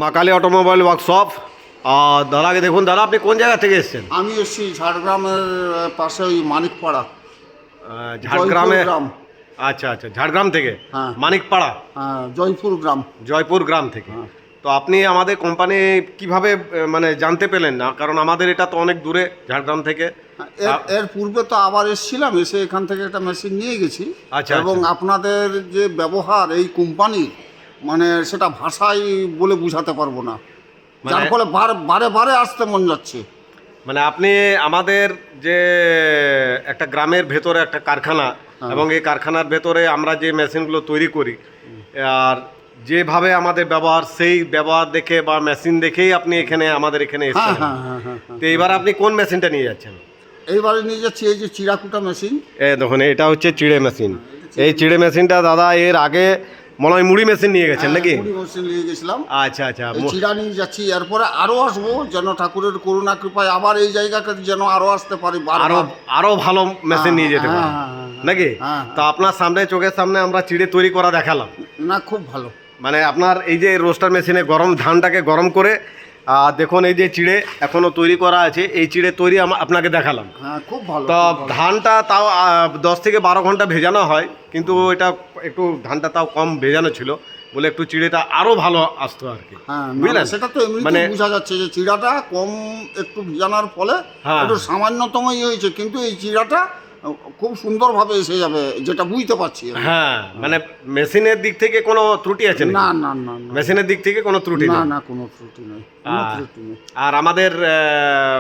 মা Kali automobile workshop. আর দাদাকে দেখুন, দাদা আপনি কোন জায়গা থেকে এসেছেন? আমি এসেছি ঝাড়গ্রামের পাশে ওই মানিকপাড়া। ঝাড়গ্রামে? জয়পুর গ্রাম। আচ্ছা আচ্ছা, ঝাড়গ্রাম থেকে? হ্যাঁ। মানিকপাড়া? হ্যাঁ, জয়পুর গ্রাম। জয়পুর গ্রাম থেকে। হ্যাঁ। তো আপনি আমাদের কোম্পানি কিভাবে মানে জানতে পেলেন না? কারণ আমাদের এটা তো অনেক দূরে ঝাড়গ্রাম থেকে। এর পূর্বে তো আবার এসেছিলাম, এসে এখান থেকে একটা মেশিন নিয়ে গেছি। আচ্ছা, এবং আচ্ছা। আপনাদের যে ব্যবহার এই কোম্পানির, মানে সেটা ভাষায় বলে বোঝাতে পারবো না, যার ফলে বারে বারে আসতে মন যাচ্ছে। মানে আপনি আমাদের যে একটা গ্রামের ভেতরে একটা কারখানা, এবং এই কারখানার ভেতরে আমরা যে মেশিনগুলো তৈরি করি, আর যেভাবে আমাদের ব্যবহার, সেই ব্যবহার দেখে বা মেশিন দেখেই আপনি এখানে আমাদের এখানে হ্যাঁ এসেছেন। হ্যাঁ হ্যাঁ হ্যাঁ হ্যাঁ। তো এবার আপনি কোন মেশিনটা নিয়ে যাচ্ছেন? এইবারে নিয়ে যাচ্ছি এই যে চিরাকুটা মেশিন। দেখুন, এটা হচ্ছে চিড়ে মেশিন। এই চিড়ে মেশিনটা দাদা এর আগে মনে হয় মুড়ি মেশিন নিয়ে গেছেন নাকি? মুড়ি মেশিন নিয়ে গেছিলাম। আচ্ছা আচ্ছা। এই চিড়া নিয়ে যাচ্ছি, এরপরে আরো আসবো, যেন ঠাকুরের করুণা কৃপায় আবার এই জায়গাটা যেন আরো আসতে পারি। আরো ভালো মেশিন নিয়ে যেতে পারেন নাকি? হ্যাঁ। তো আপনার সামনে, চোখের সামনে আমরা চিড়ে তৈরি করা দেখালাম। না, খুব ভালো। মানে আপনার এই যে রোস্টার মেশিনে গরম ধানটাকে গরম করে দেখুন, এই যে চিড়ে এখনো তৈরি করা আছে, এই চিড়ে তৈরি আপনাকে দেখালাম। হ্যাঁ, খুব ভালো। তো ধানটা তাও 10 থেকে 12 ঘন্টা ভেজানো হয়, কিন্তু এটা একটু ধানটা তাও কম ভেজানো ছিল বলে একটু চিড়েটা আরো ভালো আসতো আর কি। হ্যাঁ, বুঝলেন? সেটা তো মানে এমনি বোঝা যাচ্ছে যে চিড়াটা কম একটু ভিজানোর ফলে হ্যাঁ। একটু সামান্যতমই হয়েছে, কিন্তু এই চিড়াটা খুব সুন্দরভাবে এসে যাবে, যেটা বুঝতে পারছি আমি। হ্যাঁ, মানে মেশিনের দিক থেকে কোনো ত্রুটি আছে নাকি? না না না না, মেশিনের দিক থেকে কোনো ত্রুটি না নেই? না, কোনো ত্রুটি নেই, কোনো ত্রুটি নেই। আর আমাদের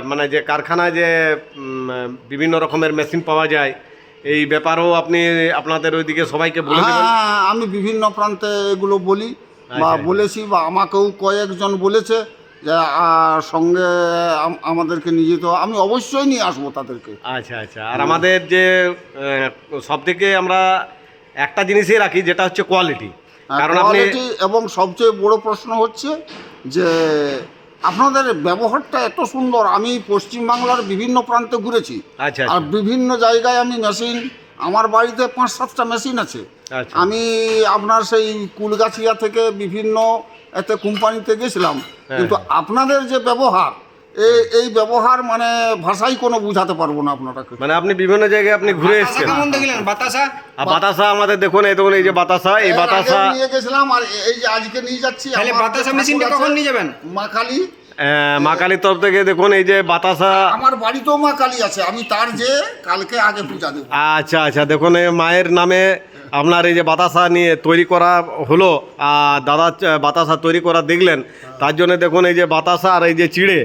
মানে যে কারখানায় যে বিভিন্ন রকমের মেশিন পাওয়া যায়, এই ব্যাপারেও আপনি আপনাদের ওইদিকে সবাইকে বলে দেবেন। হ্যাঁ, আমি বিভিন্ন প্রান্তে এগুলো বলি বা আচ্ছা। বলেছি, বা আমাকেও কয়েকজন বলেছে যে সঙ্গে আমাদেরকে নিয়ে যেতে হবে। আমি অবশ্যই নিয়ে আসবো তাদেরকে। আচ্ছা আচ্ছা। আর আমাদের যে সব থেকে আমরা একটা জিনিসই রাখি, যেটা হচ্ছে কোয়ালিটি। কারণ আপনি কোয়ালিটি, এবং সবচেয়ে বড় প্রশ্ন হচ্ছে যে আপনাদের ব্যবহারটা এত সুন্দর। আমি পশ্চিমবাংলার বিভিন্ন প্রান্তে ঘুরেছি, আচ্ছা আর আচ্ছা বিভিন্ন জায়গায় আমি মেশিন, আমার বাড়িতে 5-7টা মেশিন আছে। আচ্ছা। আমি আপনার সেই কুলগাছিয়া থেকে বিভিন্ন এতে কোম্পানিতে গেছিলাম, কিন্তু আপনাদের যে ব্যবহার, এই ব্যবহার মানে ভাষাই কোনো বুঝাতে পারবো না আপনারাকে। মানে আপনি বিভিন্ন জায়গায় আপনি ঘুরে এসেছেন। কেমন দেখলেন বাতাসা? আর বাতাসা আমাদের দেখুন, এই দেখুন, এই যে বাতাসা, এই এর বাতাসা আগেও নিয়ে গেছিলাম, আর এই যে আজকে নিয়ে যাচ্ছি। তাহলে আমার বাতাসা যে মেশিনটা ঠাকুর কখন আছে, নিয়ে যাবেন? মা কালী। মা কালীর তরফ থেকে দেখুন, এই যে বাতাসা। আমার বাড়িতেও মা কালী আছে, আমি তার যে কালকে আগে পূজা দেবো। আচ্ছা আচ্ছা, দেখুন এই মায়ের নামে আপনার এই যে বাতাসা নিয়ে তৈরি করা হলো, দাদা বাতাসা তৈরি করা দেখলেন, তার জন্য দেখুন এই যে বাতাসা আর এই যে চিড়ে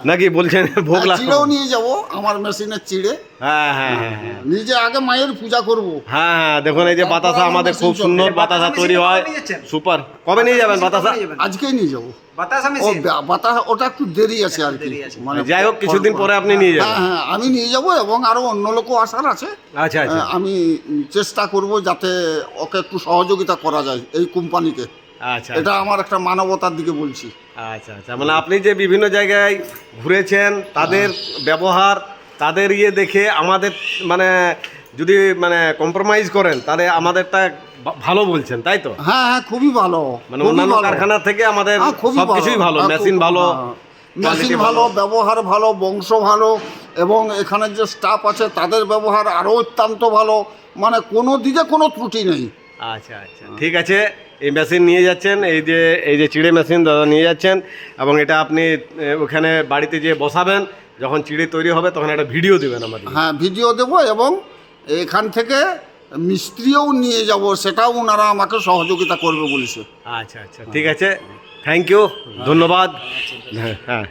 নাকি বলছেন ভোগ হ্যাঁ, লাগবে। চিড়েও নিয়ে যাব, আমার মেশিনের চিড়ে। হ্যাঁ হ্যাঁ হ্যাঁ হ্যাঁ নিজে আগে মায়ের পূজা করব। হ্যাঁ হ্যাঁ, দেখুন এই যে বাতাসা আমাদের খুব মেশিন সুন্দর চলবে। বাতাসা বাতাসা তৈরি মেশিন হয়, কবে নিয়ে যাচ্ছেন? সুপার। কবে নিয়ে যাবেন বাতাসা? আজকেই নিয়ে যাব। বাতাসা ও মেশিন বাতাসা, ওটা একটু দেরি আছে আর কি। দেরি আছে। যাই হোক, কিছুদিন পরে আপনি নিয়ে হ্যাঁ যাবেন। হ্যাঁ, আমি নিয়ে যাব, এবং আরো অন্য লোকও আসার আছে। আচ্ছা আচ্ছা আমি চেষ্টা করব যাতে ওকে একটু সহযোগিতা করা যায়, এই কোম্পানিকে। আচ্ছা এটা আমার একটা মানবতার দিকে বলছি। আচ্ছা আচ্ছা। মানে আপনি যে বিভিন্ন জায়গায় ঘুরেছেন, তাদের ব্যবহার, তাদের ইয়ে দেখে আমাদের মানে যদি মানে কম্প্রোমাইজ করেন, তাহলে আমাদেরটা ভালো বলছেন, তাই তো? হ্যাঁ হ্যাঁ, খুবই ভালো। মানে খুবই অন্যান্য ভালো। কারখানা থেকে আমাদের হ্যাঁ, খুবই সবকিছুই ভালো, হ্যাঁ, মেশিন ভালো, মেশিন quality ভালো, ব্যবহার ভালো, বংশ ভালো, এবং এখানে যে স্টাফ আছে তাদের ব্যবহার আরও অত্যন্ত ভালো। মানে কোনো দিকে কোনো ত্রুটি নেই। আচ্ছা আচ্ছা, ঠিক আছে। এই মেশিন নিয়ে যাচ্ছেন, এই যে চিড়ে মেশিন দাদা নিয়ে যাচ্ছেন, এবং এটা আপনি ওখানে বাড়িতে যেয়ে বসাবেন। যখন চিড়ে তৈরি হবে তখন একটা ভিডিও দেবেন আমাদের। হ্যাঁ, ভিডিও দেবো, এবং এখান থেকে মিস্ত্রিও নিয়ে যাব, সেটাও ওনারা আমাকে সহযোগিতা করবে বলেছে। আচ্ছা আচ্ছা, ঠিক আছে। থ্যাংক ইউ, ধন্যবাদ। হ্যাঁ হ্যাঁ।